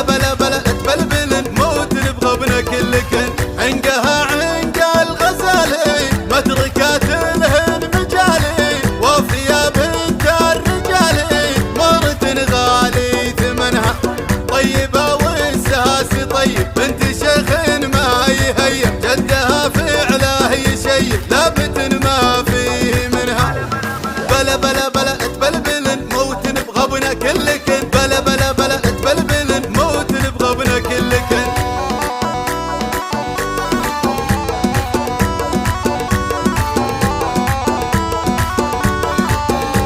بلا بلا بلا تبلبلن موت بغبنا كلكن عنقها عنق الغزالين متركات لهن مجالي وفيا بنت الرجالين مرت غالي ثمنها طيبة والساس طيب بنت شيخ ما يهيب جدها فعله يشيب لابت ما فيه منها بلا بلا بلا تبلبلن موت بغبنا كلكن بلا بلا بلا تبلبلن موت بغبنا كلكن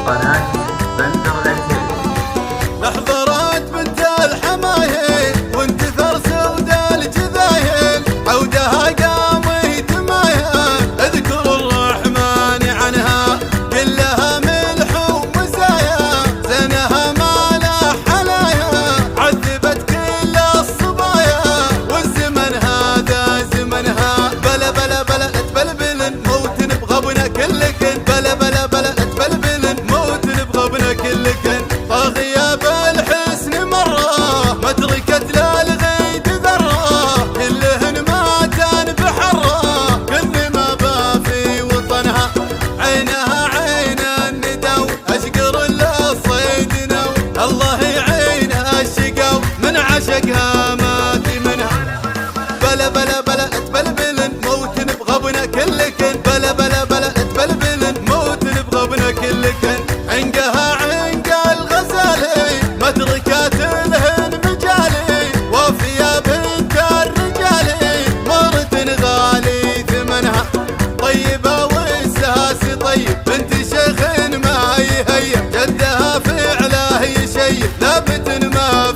قناة بندر العتيبي. احضرت بنت الحمايل وانتثر سود الجذايل عودها قامي تمايل اذكر الرحمن عنها كلها ملح ومزايا زنها ما له حلايا عذبت كل الصبايا والزمن هذا زمنها بلا بلا بلا تبلبلن موت بغبنا كلكن بلا بلا بلا تبلبلن موت بغبنا كلكن طاغية بالحسن مرة متركت للغيد ذرة كلهن ماتن بحرة كل ما بافي وطنها عينها عين الندو اشقر للصيد نو الله يعينها الشقاو من عشقها مات منها بلا بلا بلا تبلبلن موت بغبنا كلكن بلا بلا بلا تبلبلن موت بغبنا كلكن عنقها عنق الغزالين متركات لهن مجالي وفيا بنت الرجالين مرت غالي ثمنها طيبة والساس طيب بنت شيخ ما يهيب جدها فعله يشيب لابت ما